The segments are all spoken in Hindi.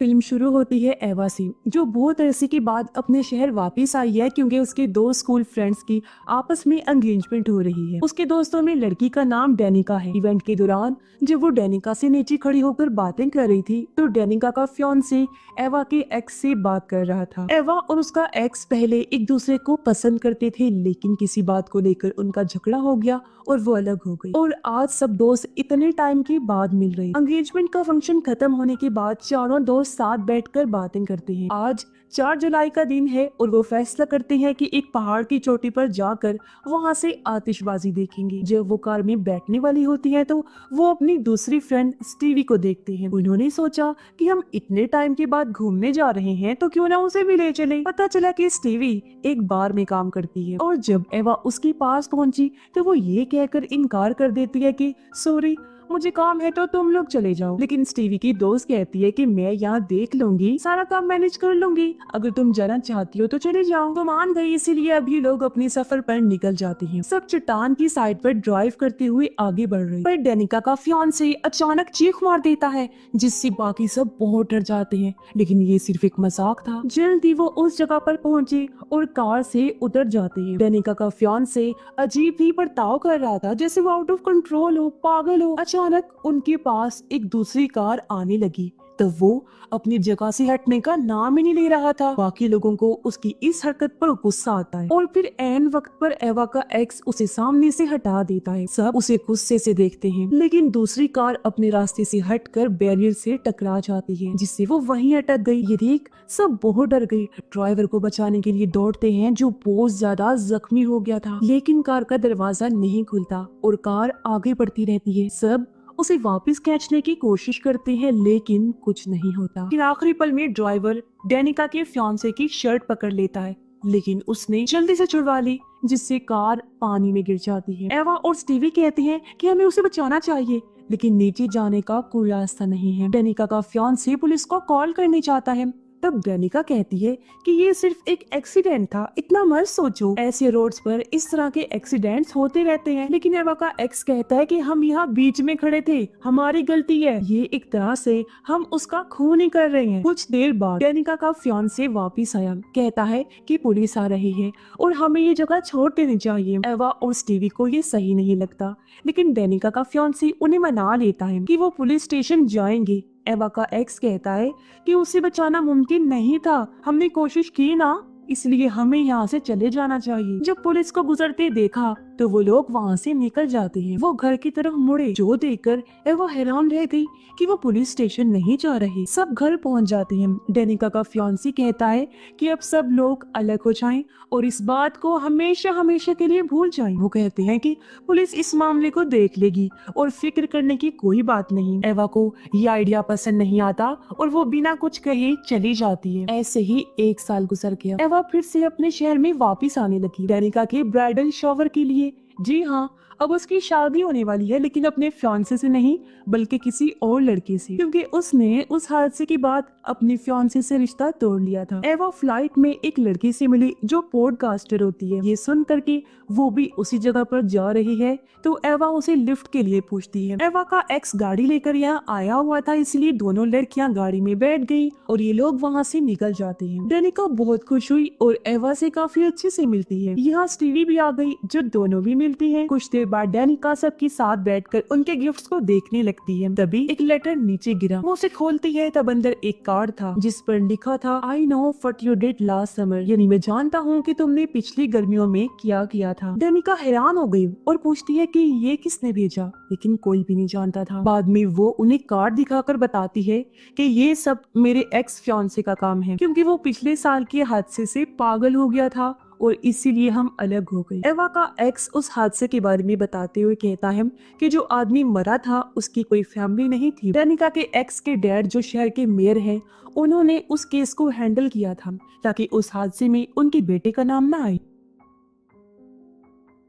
फिल्म शुरू होती है एवा से, जो बहुत अरसे के बाद अपने शहर वापस आई है क्योंकि उसके दो स्कूल फ्रेंड्स की आपस में एंगेजमेंट हो रही है। उसके दोस्तों में लड़की का नाम डेनिका है। इवेंट के दौरान जब वो डेनिका से नीचे खड़ी होकर बातें कर रही थी तो डेनिका का फियांसे एवा के एक्स से बात कर रहा था। एवा और उसका एक्स पहले एक दूसरे को पसंद करते थे, लेकिन किसी बात को लेकर उनका झगड़ा हो गया और वो अलग हो गई। और आज सब दोस्त इतने टाइम के बाद मिल रहे। एंगेजमेंट का फंक्शन खत्म होने के बाद चारों दोस्त साथ बैठकर बातें करते हैं। आज 4 जुलाई का दिन है और वो फैसला करते हैं कि एक पहाड़ की चोटी पर जाकर वहां से आतिशबाजी देखेंगे। जब वो कार में बैठने वाली होती है तो वो अपनी दूसरी फ्रेंड स्टीवी को देखते हैं। उन्होंने सोचा कि हम इतने टाइम के बाद घूमने जा रहे हैं तो क्यों ना उसे भी ले चले। पता चला कि स्टीवी एक बार में काम करती है और जब एवा उसके पास पहुंची तो वो ये कहकर इनकार कर देती है कि सॉरी, मुझे काम है तो तुम लोग चले जाओ। लेकिन स्टीवी की दोस्त कहती है कि मैं यहाँ देख लूंगी, सारा काम मैनेज कर लूंगी, अगर तुम जाना चाहती हो तो चले जाओ। तो मान गई, इसीलिए अभी लोग अपने सफर पर निकल जाते हैं। सब चट्टान की साइड पर ड्राइव करते हुए आगे बढ़ रहे, पर डेनिका का फियांसे अचानक चीख मार देता है जिससे बाकी सब बहुत डर जाते हैं। लेकिन ये सिर्फ एक मजाक था। जल्दी वो उस जगह पर पहुंचे और कार से उतर जाते हैं। डेनिका का फियांसे अजीब ही बर्ताव कर रहा था, जैसे वो आउट ऑफ कंट्रोल हो, पागल हो। अचानक उनके पास एक दूसरी कार आने लगी तब वो अपनी जगह से हटने का नाम ही नहीं ले रहा था। बाकी लोगों को उसकी इस हरकत पर गुस्सा आता है और फिर ऐन वक्त पर एवा का एक्स उसे सामने से हटा देता है। सब उसे गुस्से से देखते हैं, लेकिन दूसरी कार अपने रास्ते से हटकर बैरियर से टकरा जाती है जिससे वो वहीं अटक गई। ये देख सब बहुत डर गए। ड्राइवर को बचाने के लिए दौड़ते हैं जो बहुत ज्यादा जख्मी हो गया था, लेकिन कार का दरवाजा नहीं खुलता और कार आगे बढ़ती रहती है। सब उसे वापस खींचने की कोशिश करते हैं, लेकिन कुछ नहीं होता। फिर आखिरी पल में ड्राइवर डेनिका के फियांसे की शर्ट पकड़ लेता है, लेकिन उसने जल्दी से छुड़वा ली जिससे कार पानी में गिर जाती है। एवा और स्टीवी कहते हैं कि हमें उसे बचाना चाहिए, लेकिन नीचे जाने का कोई रास्ता नहीं है। डेनिका का फियांसे पुलिस को कॉल करने चाहता है। तब डेनिका कहती है कि ये सिर्फ एक एक्सीडेंट था, इतना मत सोचो, ऐसे रोड्स पर इस तरह के एक्सीडेंट्स होते रहते हैं। लेकिन एवा का एक्स कहता है कि हम यहाँ बीच में खड़े थे, हमारी गलती है, ये एक तरह से हम उसका खून ही कर रहे हैं। कुछ देर बाद डेनिका का फियांसे वापस आया, कहता है कि पुलिस आ रही है और हमें ये जगह छोड़ देनी चाहिए। एवा और स्टीवी को ये सही नहीं लगता, लेकिन डेनिका का फियांसे उन्हें मना लेता है कि वो पुलिस स्टेशन जाएंगे। एवा का एक्स कहता है कि उसे बचाना मुमकिन नहीं था, हमने कोशिश की ना, इसलिए हमें यहाँ से चले जाना चाहिए। जब पुलिस को गुजरते देखा तो वो लोग वहाँ से निकल जाते हैं। वो घर की तरफ मुड़े, जो देखकर एवा हैरान रह गई कि वो पुलिस स्टेशन नहीं जा रहे। सब घर पहुँच जाते हैं। डेनिका का फियांसे कहता है कि अब सब लोग अलग हो जाएं और इस बात को हमेशा हमेशा के लिए भूल जाएं। वो कहते हैं कि पुलिस इस मामले को देख लेगी और फिक्र करने की कोई बात नहीं। एवा को ये आइडिया पसंद नहीं आता और वो बिना कुछ कहे चली जाती है। ऐसे ही 1 साल गुजर गया। एवा फिर से अपने शहर में वापस आने लगी डेनिका के ब्राइडल शॉवर के लिए। जी हाँ, अब उसकी शादी होने वाली है, लेकिन अपने फियांसे से नहीं बल्कि किसी और लड़के से, क्योंकि उसने उस हादसे के बाद अपने फियांसे से रिश्ता तोड़ लिया था। एवा फ्लाइट में एक लड़की से मिली जो पॉडकास्टर होती है। ये सुन करके वो भी उसी जगह पर जा रही है तो एवा उसे लिफ्ट के लिए पूछती है। एवा का एक्स गाड़ी लेकर यहाँ आया हुआ था, इसलिए दोनों लड़कियां गाड़ी में बैठ गई और ये लोग वहाँ से निकल जाते हैं। डेनिका बहुत खुश हुई और एवा से काफी अच्छे से मिलती है। यहाँ स्टीवी भी आ गई जो दोनों भी मिलती है। कुछ देर बाद डेनिका सबके साथ बैठकर उनके गिफ्ट्स को देखने लगती है। तभी एक लेटर नीचे गिरा। वो उसे खोलती है तब अंदर एक कार्ड था जिस पर लिखा था I know what you did last summer, यानी मैं जानता हूँ कि तुमने पिछली गर्मियों में क्या किया था। डेनिका हैरान हो गई और पूछती है कि ये किसने भेजा, लेकिन कोई भी नहीं जानता था। बाद में वो उन्हें कार्ड दिखाकर बताती है कि ये सब मेरे एक्स फियांसे का काम है, क्योंकि वो पिछले साल के हादसे से पागल हो गया था और इसीलिए हम अलग हो गए। एवा का एक्स उस हादसे के बारे में बताते हुए कहता है कि जो आदमी मरा था उसकी कोई फैमिली नहीं थी। डेनिका के एक्स के डैड जो शहर के मेयर हैं, उन्होंने उस केस को हैंडल किया था ताकि उस हादसे में उनके बेटे का नाम ना आए।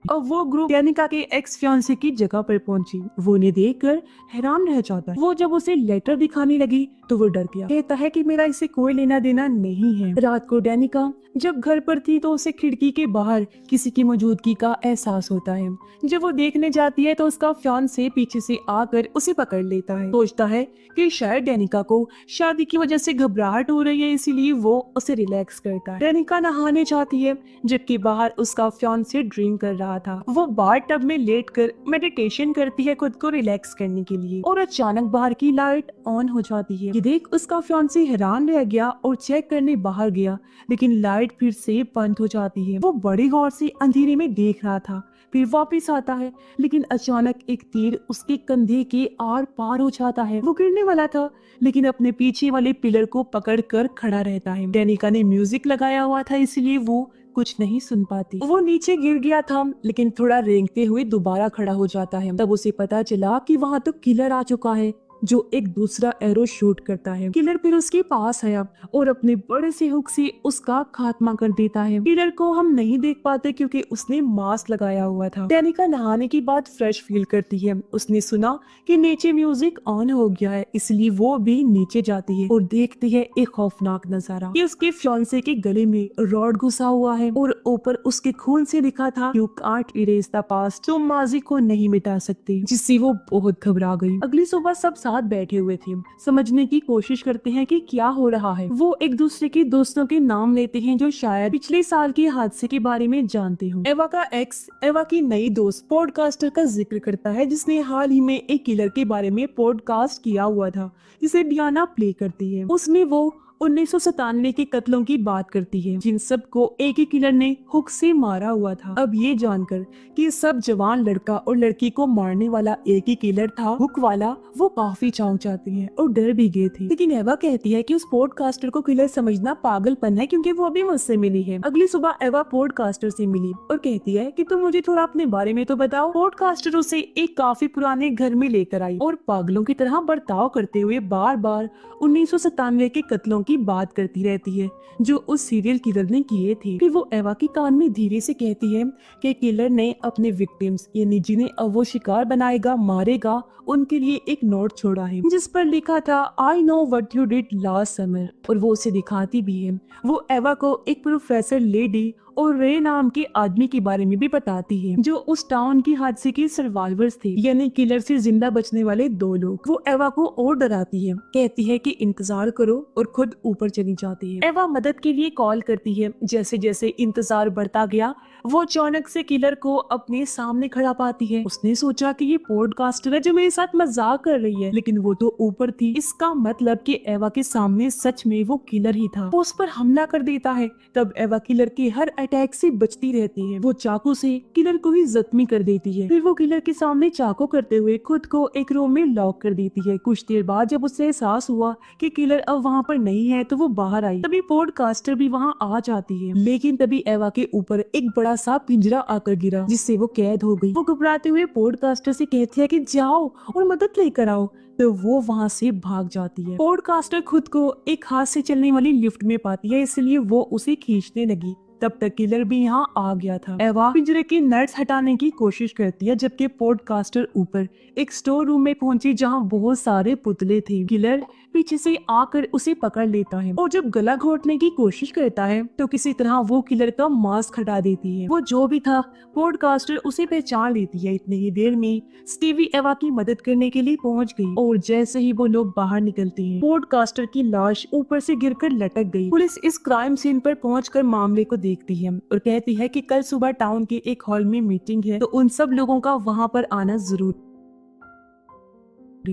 अब वो ग्रुप डेनिका के एक्स फियांसे की जगह पर पहुंची। वो उन्हें देखकर हैरान रह जाता है। वो जब उसे लेटर दिखाने लगी तो वो डर गया। कहता है कि मेरा इसे कोई लेना देना नहीं है। रात को डेनिका जब घर पर थी तो उसे खिड़की के बाहर किसी की मौजूदगी का एहसास होता है। जब वो देखने जाती है तो उसका फियांसे पीछे से आकर उसे पकड़ लेता है। सोचता है कि शायद डेनिका को शादी की वजह से घबराहट हो रही है, इसीलिए वो उसे रिलैक्स करता है। डेनिका नहाने जाती है जबकि बाहर उसका फियांसे ड्रिंक कर रहा था। वो बार टब में लेटकर मेडिटेशन करती है खुद को रिलैक्स करने के लिए, और अचानक बाहर की लाइट ऑन हो जाती है। ये देख उसका फियांसे हैरान रह गया और चेक करने बाहर गया, लेकिन लाइट फिर से बंद हो जाती है। वो बड़ी गौर से अंधेरे में देख रहा था, फिर वापस आता है, लेकिन अचानक एक तीर उसके कंधे के आर पार हो जाता है। वो गिरने वाला था, लेकिन अपने पीछे वाले पिलर को पकड़कर खड़ा रहता है। डेनिका ने म्यूजिक लगाया हुआ था, इसलिए वो कुछ नहीं सुन पाती। वो नीचे गिर गया था, लेकिन थोड़ा रेंगते हुए दोबारा खड़ा हो जाता है। तब उसे पता चला कि वहाँ तो किलर आ चुका है, जो एक दूसरा एरो शूट करता है। किलर फिर उसके पास आया और अपने बड़े से हुक से उसका खात्मा कर देता है। किलर को हम नहीं देख पाते क्योंकि उसने मास्क लगाया हुआ था। डेनिका नहाने के बाद फ्रेश फील करती है। उसने सुना कि नीचे म्यूजिक ऑन हो गया है, इसलिए वो भी नीचे जाती है और देखती है एक खौफनाक नजारा कि उसके फियांसे के गले में रॉड घुसा हुआ है और ऊपर उसके खून से लिखा था, you can't erase the past, तुम माजी को नहीं मिटा सकते, जिससे वो बहुत घबरा गई। अगली सुबह सब साथ बैठे हुए थे, समझने की कोशिश करते हैं कि क्या हो रहा है। वो एक दूसरे के दोस्तों के नाम लेते हैं जो शायद पिछले साल के हादसे के बारे में जानते हो। एवा का एक्स एवा की नई दोस्त पॉडकास्टर का जिक्र करता है, जिसने हाल ही में एक किलर के बारे में पॉडकास्ट किया हुआ था, जिसे डियाना प्ले करती है। उसमें वो 1997 के कत्लों की बात करती है, जिन सब को एक ही किलर ने हुक से मारा हुआ था। अब ये जानकर कि सब जवान लड़का और लड़की को मारने वाला एक ही किलर था, हुक वाला, वो काफी चौंक जाती है और डर भी गई थी। लेकिन एवा कहती है कि उस पॉडकास्टर को किलर समझना पागलपन है, क्योंकि वो अभी मुझसे मिली है। अगली सुबह एवा पॉडकास्टर से मिली और कहती है कि तुम मुझे थोड़ा अपने बारे में तो बताओ। पॉडकास्टर उसे एक काफी पुराने घर में लेकर आई और पागलों की तरह बर्ताव करते हुए बार बार 1997 के कत्लों की बात करती रहती है जो उस सीरियल किलर ने किए थे। फिर वो एवा के कान में धीरे से कहती है कि किलर ने अपने विक्टिम्स, यानी जिन्हें अब वो शिकार बनाएगा, मारेगा, उनके लिए एक नोट छोड़ा है जिस पर लिखा था, I know what you did last summer, और वो उसे दिखाती भी है। वो एवा को एक प्रोफेसर लेडी और रे नाम के आदमी के बारे में भी बताती है, जो उस टाउन की हादसे के सर्वाइवर्स थे, यानी किलर से जिंदा बचने वाले 2 लोग। वो एवा को और डराती है, कहती है कि इंतजार करो, और खुद ऊपर चली जाती है। एवा मदद के लिए कॉल करती है। जैसे जैसे इंतजार बढ़ता गया, वो अचानक से किलर को अपने सामने खड़ा पाती है। उसने सोचा कि ये पॉडकास्टर है जो मेरे साथ मजाक कर रही है, लेकिन वो तो ऊपर थी। इसका मतलब कि एवा के सामने सच में वो किलर ही था। वो उस पर हमला कर देता है। तब एवा किलर के हर अटैक से बचती रहती है। वो चाकू से किलर को ही जख्मी कर देती है। फिर वो किलर के सामने चाकू करते हुए खुद को एक रूम में लॉक कर देती है। कुछ देर बाद जब उसे एहसास हुआ कि किलर अब वहाँ पर नहीं है, तो वो बाहर आई। तभी पॉडकास्टर भी वहाँ आ जाती है, लेकिन तभी एवा के ऊपर एक बड़ा सा पिंजरा आकर गिरा, जिससे वो कैद हो गई। वो घबराते हुए पॉडकास्टर से कहती है कि जाओ और मदद लेकर आओ, तो वो वहाँ से भाग जाती है। पॉडकास्टर खुद को एक हाथ से चलने वाली लिफ्ट में पाती है, इसलिए वो उसे खींचने लगी। तब तक किलर भी यहाँ आ गया था। एवा पिंजरे की नट्स हटाने की कोशिश करती है, जबकि पॉडकास्टर ऊपर एक स्टोर रूम में पहुंची जहाँ बहुत सारे पुतले थे। किलर पीछे से आकर उसे पकड़ लेता है और जब गला घोटने की कोशिश करता है तो किसी तरह वो किलर का मास्क हटा देती है। वो जो भी था, पॉडकास्टर उसे पहचान लेती है। इतनी ही देर में स्टीवी एवा की मदद करने के लिए पहुंच गई और जैसे ही वो लोग बाहर निकलते हैं, पॉडकास्टर की लाश ऊपर से गिरकर लटक गई। पुलिस इस क्राइम सीन पर पहुंचकर मामले को देखती है और कहती है कि कल सुबह टाउन के एक हॉल में मीटिंग है, तो उन सब लोगों का वहां पर आना जरूर।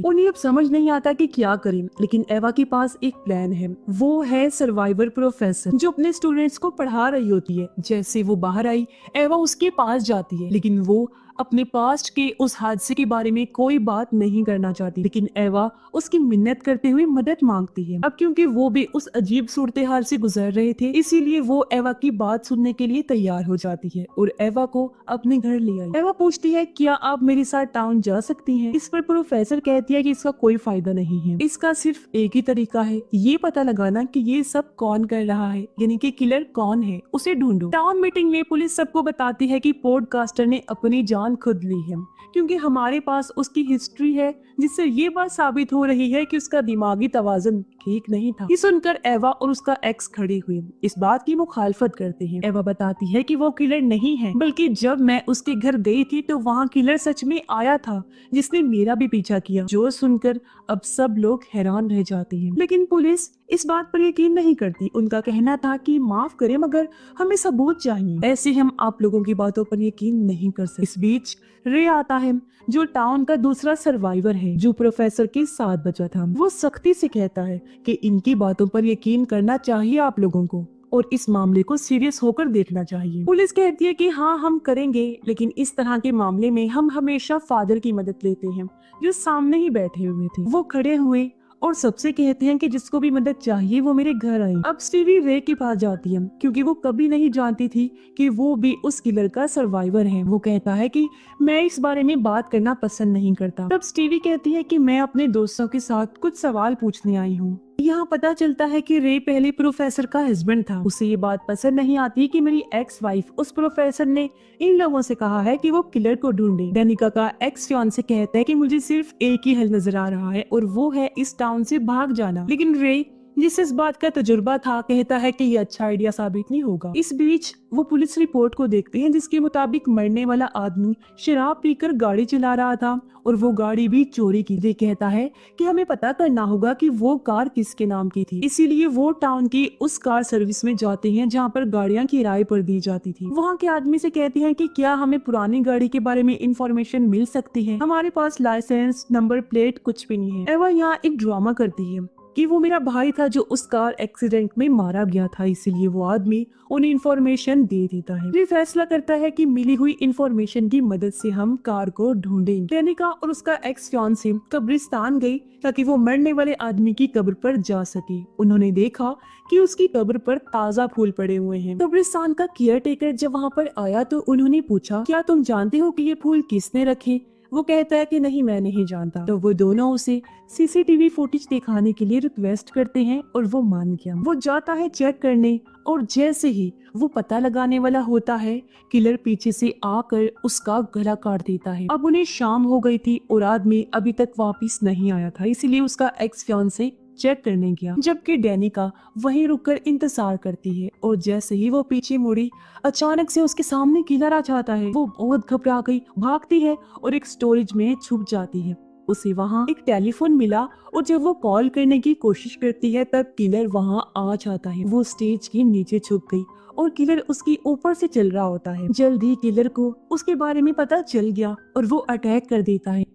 उन्हें अब समझ नहीं आता कि क्या करें, लेकिन एवा के पास एक प्लान है। वो है सर्वाइवर प्रोफेसर, जो अपने स्टूडेंट्स को पढ़ा रही होती है। जैसे वो बाहर आई, एवा उसके पास जाती है, लेकिन वो अपने पास्ट के उस हादसे के बारे में कोई बात नहीं करना चाहती, लेकिन एवा उसकी मिन्नत करते हुए मदद मांगती है। अब क्योंकि वो भी उस अजीब सूरत हाल से गुजर रहे थे, इसीलिए वो एवा की बात सुनने के लिए तैयार हो जाती है और एवा को अपने घर ले आई। एवा पूछती है, क्या आप मेरे साथ टाउन जा सकती हैं? इस पर प्रोफेसर कहती है कि इसका कोई फायदा नहीं है, इसका सिर्फ एक ही तरीका है, ये पता लगाना कि ये सब कौन कर रहा है, यानी कि किलर कौन है, उसे ढूंढो। टाउन मीटिंग में पुलिस सबको बताती है कि पॉडकास्टर ने अपनी जान खुद ली है, क्योंकि हमारे पास उसकी हिस्ट्री है, जिससे ये बात साबित हो रही है कि उसका दिमागी तवाज़ुन ठीक नहीं था। ये सुनकर एवा और उसका एक्स खड़े हुए इस बात की मुखालफत करते हैं। एवा बताती है कि वो किलर नहीं है, बल्कि जब मैं उसके घर गई थी तो वहाँ किलर सच में आया था, जिसने मेरा भी पीछा किया। जो सुनकर अब सब लोग हैरान रह जाते हैं, लेकिन पुलिस इस बात पर यकीन नहीं करती। उनका कहना था कि माफ करें, मगर हमें सबूत चाहिए, ऐसे हम आप लोगों की बातों पर यकीन नहीं कर सकते। इस बीच रे आता है, जो टाउन का दूसरा सर्वाइवर है, जो प्रोफेसर के साथ बचा था। वो सख्ती से कहता है कि इनकी बातों पर यकीन करना चाहिए आप लोगों को, और इस मामले को सीरियस होकर देखना चाहिए। पुलिस कहती है कि हाँ हम करेंगे, लेकिन इस तरह के मामले में हम हमेशा फादर की मदद लेते हैं, जो सामने ही बैठे हुए थे। वो खड़े हुए और सबसे कहते हैं कि जिसको भी मदद चाहिए वो मेरे घर आए। अब स्टीवी रे के पास जाती है, क्योंकि वो कभी नहीं जानती थी कि वो भी उस किलर का सर्वाइवर है। वो कहता है कि मैं इस बारे में बात करना पसंद नहीं करता। तब स्टीवी कहती है कि मैं अपने दोस्तों के साथ कुछ सवाल पूछने आई हूँ। यहाँ पता चलता है कि रे पहले प्रोफेसर का हस्बैंड था। उसे ये बात पसंद नहीं आती कि मेरी एक्स वाइफ उस प्रोफेसर ने इन लोगों से कहा है कि वो किलर को ढूंढे। डेनिका का एक्स फियांसे कहता है कि मुझे सिर्फ एक ही हल नजर आ रहा है, और वो है इस टाउन से भाग जाना। लेकिन रे, जिसे इस बात का तजुर्बा था, कहता है कि ये अच्छा आइडिया साबित नहीं होगा। इस बीच वो पुलिस रिपोर्ट को देखते हैं, जिसके मुताबिक मरने वाला आदमी शराब पीकर गाड़ी चला रहा था, और वो गाड़ी भी चोरी की। ये कहता है कि हमें पता करना होगा कि वो कार किसके नाम की थी, इसीलिए वो टाउन की उस कार सर्विस में जाते हैं जहाँ पर गाड़ियाँ किराए पर दी जाती थी। वहाँ के आदमी से कहते हैं कि क्या हमें पुरानी गाड़ी के बारे में इंफॉर्मेशन मिल सकती है? हमारे पास लाइसेंस, नंबर प्लेट कुछ भी नहीं है। एवा यहाँ एक ड्रामा करती है कि वो मेरा भाई था जो उस कार एक्सीडेंट में मारा गया था, इसीलिए वो आदमी उन्हें इंफॉर्मेशन दे देता है। ये फैसला करता है कि मिली हुई इंफॉर्मेशन की मदद से हम कार को ढूंढेंगे। डेनिका और उसका एक्स फियांसे कब्रिस्तान गई ताकि वो मरने वाले आदमी की कब्र पर जा सके। उन्होंने देखा कि उसकी कब्र पर ताजा फूल पड़े हुए हैं। कब्रिस्तान का केयर टेकर जब वहाँ पर आया तो उन्होंने पूछा, क्या तुम जानते हो कि ये फूल किसने रखे? वो कहता है कि नहीं, मैं नहीं जानता। तो वो दोनों उसे सीसीटीवी फुटेज दिखाने के लिए रिक्वेस्ट करते हैं, और वो मान गया। वो जाता है चेक करने, और जैसे ही वो पता लगाने वाला होता है, किलर पीछे से आकर उसका गला काट देता है। अब उन्हें शाम हो गई थी और आदमी अभी तक वापस नहीं आया था, इसलिए उसका एक्स फियांसे चेक करने गया, जबकि डेनिका वहीं रुककर इंतजार करती है। और जैसे ही वो पीछे मुड़ी, अचानक से उसके सामने किलर आ जाता है। वो बहुत घबरा गई, भागती है और एक स्टोरेज में छुप जाती है। उसे वहाँ एक टेलीफोन मिला, और जब वो कॉल करने की कोशिश करती है तब किलर वहाँ आ जाता है। वो स्टेज के नीचे छुप गई और किलर उसके ऊपर से चल रहा होता है। जल्दी किलर को उसके बारे में पता चल गया और वो अटैक कर देता है।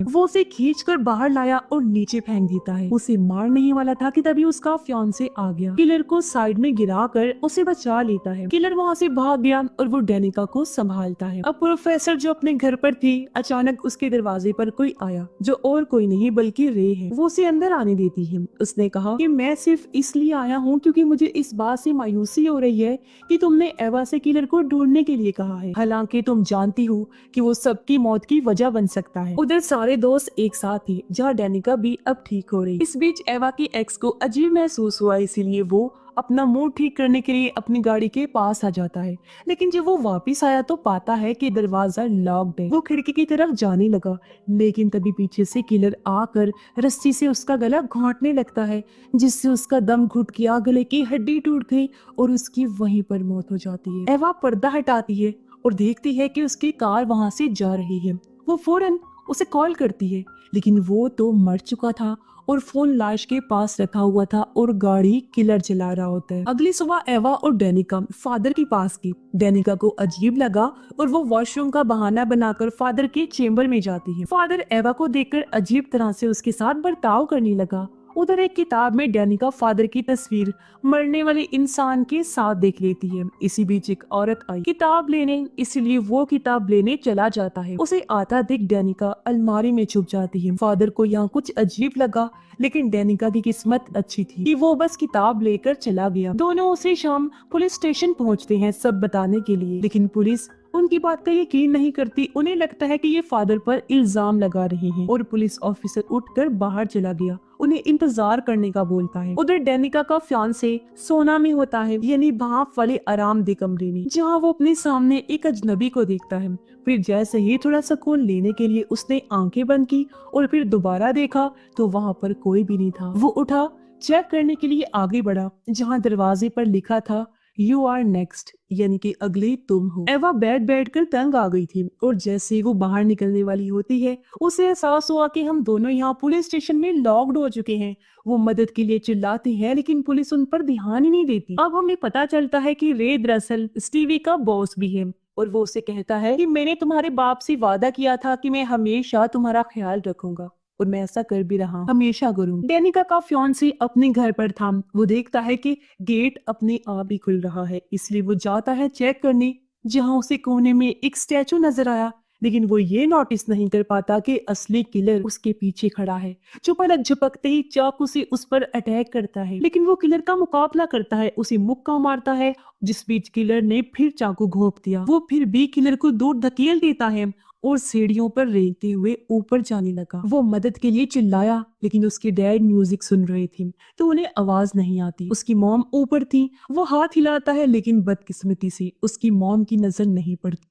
वो उसे खींचकर बाहर लाया और नीचे फेंक देता है। उसे मारने ही वाला था कि तभी उसका फियांसे आ गया, किलर को साइड में गिराकर उसे बचा लेता है। किलर वहाँ से भाग गया और वो डेनिका को संभालता है। अब प्रोफेसर जो अपने घर पर थी, अचानक उसके दरवाजे पर कोई आया, जो और कोई नहीं बल्कि रे है। वो उसे अंदर आने देती है। उसने कहा कि मैं सिर्फ इसलिए आया हूँ क्योंकि मुझे इस बात से मायूसी हो रही है कि तुमने एवा से किलर को ढूंढने के लिए कहा है, हालांकि तुम जानती हो कि वो सबकी मौत की वजह बन सकता है। उधर सारे दोस्त एक साथ थे, जहाँ डेनिका भी अब ठीक हो रही। इस बीच एवा की एक्स को अजीब महसूस हुआ, इसीलिए वो अपना मूड ठीक करने के लिए अपनी गाड़ी के पास आ जाता है। लेकिन जब वो वापस आया तो पाता है कि दरवाजा लॉक्ड है। वो खिड़की की तरफ जाने लगा, लेकिन तभी पीछे से किलर आकर रस्सी से उसका गला घोंटने लगता है, जिससे उसका दम घुट गया, गले की हड्डी टूट गई और उसकी वहीं पर मौत हो जाती है। एवा पर्दा हटाती है और देखती है कि उसकी कार वहाँ से जा रही है। वो फौरन उसे कॉल करती है, लेकिन वो तो मर चुका था और फोन लाश के पास रखा हुआ था और गाड़ी किलर चला रहा होता है। अगली सुबह एवा और डेनिका फादर के पास गई। डेनिका को अजीब लगा और वो वॉशरूम का बहाना बनाकर फादर के चेम्बर में जाती है। फादर एवा को देखकर अजीब तरह से उसके साथ बर्ताव करने लगा उधर एक किताब में डेनिका फादर की तस्वीर मरने वाले इंसान के साथ देख लेती है। इसी बीच एक औरत आई किताब लेने, इसलिए वो किताब लेने चला जाता है। उसे आता देख डेनिका अलमारी में छुप जाती है। फादर को यहाँ कुछ अजीब लगा, लेकिन डेनिका की किस्मत अच्छी थी कि वो बस किताब लेकर चला गया। दोनों उसी शाम पुलिस स्टेशन पहुँचते हैं सब बताने के लिए, लेकिन पुलिस उनकी बात का यकीन नहीं करती। उन्हें लगता है कि ये फादर पर इल्जाम लगा रहे हैं और पुलिस ऑफिसर उठकर बाहर चला गया, उन्हें इंतजार करने का बोलता है। उधर डेनिका का फियांसे सोना में होता है, यानी भाप वाले आरामदेह कमरे में, जहाँ वो अपने सामने एक अजनबी को देखता है। फिर जैसे ही थोड़ा सुकून लेने के लिए उसने आंखें बंद की और फिर दोबारा देखा तो वहाँ पर कोई भी नहीं था। वो उठा, चेक करने के लिए आगे बढ़ा, जहाँ दरवाजे पर लिखा था यू आर नेक्स्ट, यानी कि अगले तुम हो। एवा बैठ कर तंग आ गई थी और जैसे ही वो बाहर निकलने वाली होती है उसे एहसास हुआ कि हम दोनों यहाँ पुलिस स्टेशन में लॉक्ड हो चुके हैं। वो मदद के लिए चिल्लाती है, लेकिन पुलिस उन पर ध्यान ही नहीं देती। अब हमें पता चलता है कि रे दरअसल स्टीवी का बॉस भी है और वो उसे कहता है कि मैंने तुम्हारे बाप से वादा किया था कि मैं हमेशा तुम्हारा ख्याल रखूंगा, और मैं ऐसा कर भी रहा, हमेशा करूं। डेनिका का फियांसे अपने घर पर था। वो देखता है कि गेट अपने आप ही खुल रहा है, इसलिए वो जाता है चेक करने, जहां उसे कोने में एक स्टैचू नजर आया। लेकिन वो ये नोटिस नहीं कर पाता कि असली किलर उसके पीछे खड़ा है, जो पलक झपकते ही चाकू से उस पर अटैक करता है। लेकिन वो किलर का मुकाबला करता है, उसे मुक्का मारता है, जिस बीच किलर ने फिर चाकू घोंप दिया। वो फिर भी किलर को दूर धकेल देता है और सीढ़ियों पर रेंगते हुए ऊपर जाने लगा। वो मदद के लिए चिल्लाया, लेकिन उसके डैड म्यूजिक सुन रहे थे तो उन्हें आवाज नहीं आती। उसकी मॉम ऊपर थी। वो हाथ हिलाता है, लेकिन बदकिस्मती से उसकी मॉम की नजर नहीं पड़ती।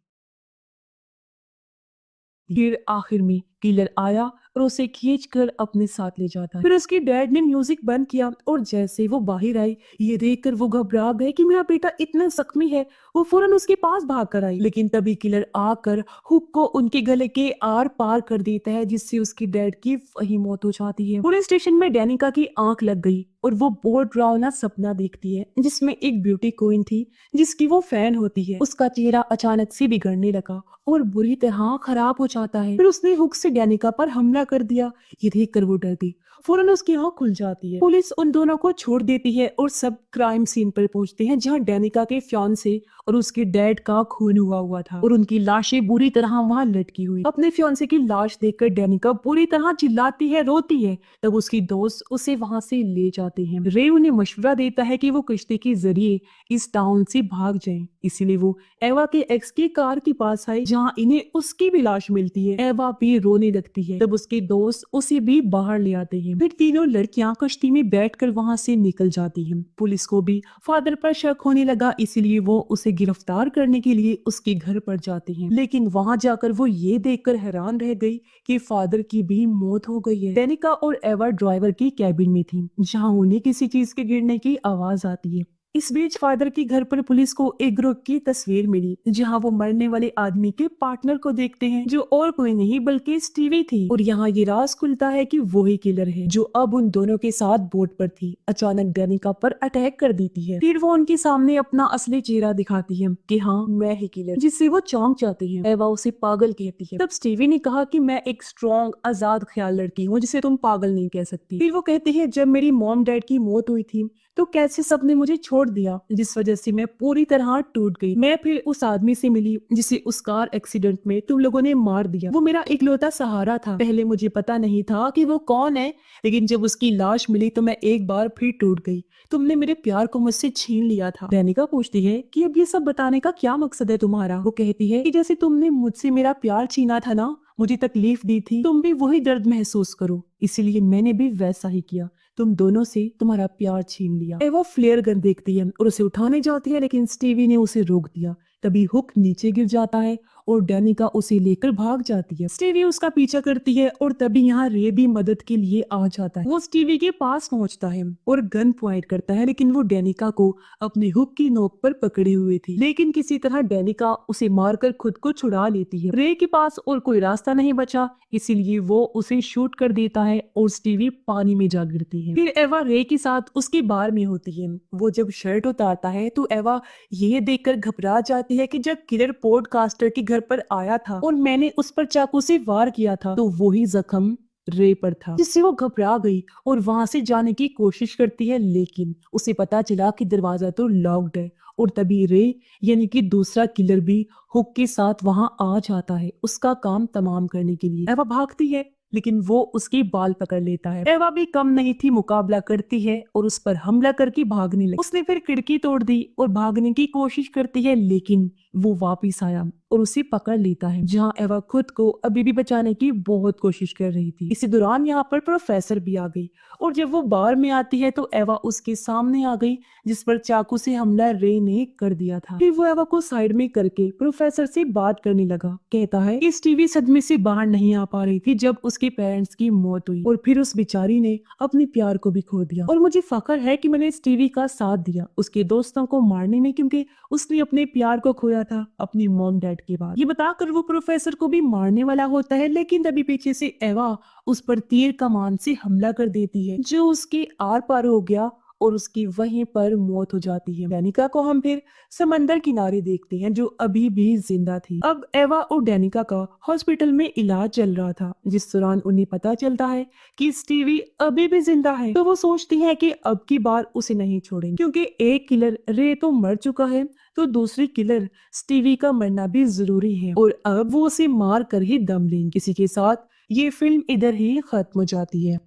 फिर आखिर में किलर आया और उसे खींच कर अपने साथ ले जाता है। फिर उसके डैड ने म्यूजिक बंद किया और जैसे वो बाहर आई, ये देखकर वो घबरा गए कि मेरा बेटा इतना जख्मी है। वो फौरन उसके पास भाग कर आई, लेकिन तभी किलर आकर हुक को उनके गले के आर पार कर देता है, जिससे उसकी डैड की वही मौत हो जाती है। पुलिस स्टेशन में डेनिका की आंख लग गई और वो बहुत डरावना सपना देखती है, जिसमें एक ब्यूटी क्वीन थी जिसकी वो फैन होती है। उसका चेहरा अचानक से बिगड़ने लगा और बुरी तरह खराब हो जाता है। फिर उसने हुक से डेनिका पर हमला कर दिया। ये देखकर वो डर गई, फौरन उसकी आंख खुल जाती है। पुलिस उन दोनों को छोड़ देती है और सब क्राइम सीन पर पहुंचते हैं, जहां डेनिका के फियांसे और उसके डैड का खून हुआ था और उनकी लाशें बुरी तरह वहां लटकी हुई। अपने फियांसे की लाश देखकर डेनिका बुरी तरह चिल्लाती है, रोती है। तब उसकी दोस्त उसे वहां से ले जाते हैं। रे उन्हें मशवरा देता है कि वो किश्ती के जरिए इस टाउन से भाग जाएं। इसीलिए वो एवा के एक्स की कार के पास आई, जहाँ इन्हें उसकी भी लाश मिलती है। एवा भी रोने लगती है। तब उसके दोस्त उसे भी बाहर ले आते हैं। फिर तीनों लड़कियां कश्ती में बैठकर वहां से निकल जाती हैं। पुलिस को भी फादर पर शक होने लगा, इसीलिए वो उसे गिरफ्तार करने के लिए उसके घर पर जाते हैं। लेकिन वहां जाकर वो ये देखकर हैरान रह गई कि फादर की भी मौत हो गई है। डेनिका और एवा ड्राइवर की कैबिन में थी, जहाँ उन्हें किसी चीज के गिरने की आवाज आती है। इस बीच फादर के घर पर पुलिस को एक ग्रुप की तस्वीर मिली, जहां वो मरने वाले आदमी के पार्टनर को देखते हैं, जो और कोई नहीं बल्कि स्टीवी थी। और यहाँ ये राज खुलता है कि वो ही किलर है, जो अब उन दोनों के साथ बोट पर थी। अचानक डेनिका पर अटैक कर देती है। फिर वो उनके सामने अपना असली चेहरा दिखाती है कि हाँ, मैं ही किलर, जिससे वो चौंक जाती है। एवा उसे पागल कहती है। तब स्टीवी ने कहा कि मैं एक स्ट्रॉन्ग आजाद ख्याल लड़की हूँ, जिसे तुम पागल नहीं कह सकती। फिर वो कहती है, जब मेरी मॉम डैड की मौत हुई थी तो कैसे सबने मुझे छोड़ दिया, जिस वजह से मैं पूरी तरह टूट गई। मैं फिर उस आदमी से मिली जिसे उस कार एक्सीडेंट में तुम लोगों ने मार दिया। वो मेरा इकलौता सहारा था। पहले मुझे पता नहीं था कि वो कौन है, लेकिन जब उसकी लाश मिली तो मैं एक बार फिर टूट गई। तुमने मेरे प्यार को मुझसे छीन लिया था। डेनिका पूछती है कि अब ये सब बताने का क्या मकसद है तुम्हारा। वो कहती है कि जैसे तुमने मुझसे मेरा प्यार छीना था ना, मुझे तकलीफ दी थी, तुम भी वही दर्द महसूस करो, इसीलिए मैंने भी वैसा ही किया। तुम दोनों से तुम्हारा प्यार छीन लिया। एवा फ्लेयर गन देखती है और उसे उठाने जाती है, लेकिन स्टीवी ने उसे रोक दिया। तभी हुक नीचे गिर जाता है और डेनिका उसे लेकर भाग जाती है। स्टीवी उसका पीछा करती है और तभी यहाँ रे भी मदद के लिए आ जाता है। वो स्टीवी के पास पहुंचता है और गन पॉइंट करता है, लेकिन वो डेनिका को अपने हुक की नोक पर पकड़े हुए थी। लेकिन किसी तरह डेनिका उसे मारकर खुद को छुड़ा लेती है। रे के पास और कोई रास्ता नहीं बचा, इसीलिए वो उसे शूट कर देता है और स्टीवी पानी में जा गिरती है। फिर एवा रे के साथ उसकी बार में होती है। वो जब शर्ट उतारता है तो एवा ये देखकर घबरा जाती है कि जब किलर पॉडकास्टर के घर पर आया था और मैंने उस पर चाकू से वार किया था, तो वही जख्म रे पर था, जिससे वो घबरा गई और वहां से जाने की कोशिश करती है, लेकिन उसे पता चला कि दरवाजा तो लॉक्ड है। और तभी रे यानी कि दूसरा किलर भी हुक के साथ वहां आ जाता है उसका काम तमाम करने के लिए। एवा भागती है लेकिन वो उसके बाल पकड़ लेता है। एवा भी कम नहीं थी, मुकाबला करती है और उस पर हमला करके भागने लगी। उसने फिर खिड़की तोड़ दी और भागने की कोशिश करती है, लेकिन वो वापिस आया और उसे पकड़ लेता है, जहाँ एवा खुद को अभी भी बचाने की बहुत कोशिश कर रही थी। इसी दौरान यहाँ पर प्रोफेसर भी आ गई और जब वो बार में आती है तो एवा उसके सामने आ गई, जिस पर चाकू से हमला रे ने कर दिया था। फिर वो एवा को साइड में करके प्रोफेसर से बात करने लगा। कहता है कि स्टीवी सदमे से बाहर नहीं आ पा रही थी जब उसके पेरेंट्स की मौत हुई और फिर उस बेचारी ने अपने प्यार को भी खो दिया, और मुझे फख्र है कि मैंने स्टीवी का साथ दिया उसके दोस्तों को मारने में, क्योंकि उसने अपने प्यार को खोया था अपनी मॉम डैड के बाद। ये बताकर वो प्रोफेसर को भी मारने वाला होता है, लेकिन तभी पीछे से एवा उस पर तीर कमान से हमला कर देती है, जो उसके आर पार हो गया और उसकी वहीं पर मौत हो जाती है। डेनिका को हम फिर समंदर किनारे देखते हैं, जो अभी भी जिंदा थी। अब एवा और डेनिका का हॉस्पिटल में इलाज चल रहा था, जिस दौरान उन्हें पता चलता है कि स्टीवी अभी भी जिंदा है। तो वो सोचती है कि अब की बार उसे नहीं छोड़ेंगे, क्योंकि एक किलर रे तो मर चुका है, तो दूसरी किलर स्टीवी का मरना भी जरूरी है और अब वो उसे मार कर ही दम लेंगे। किसी के साथ ये फिल्म इधर ही खत्म हो जाती है।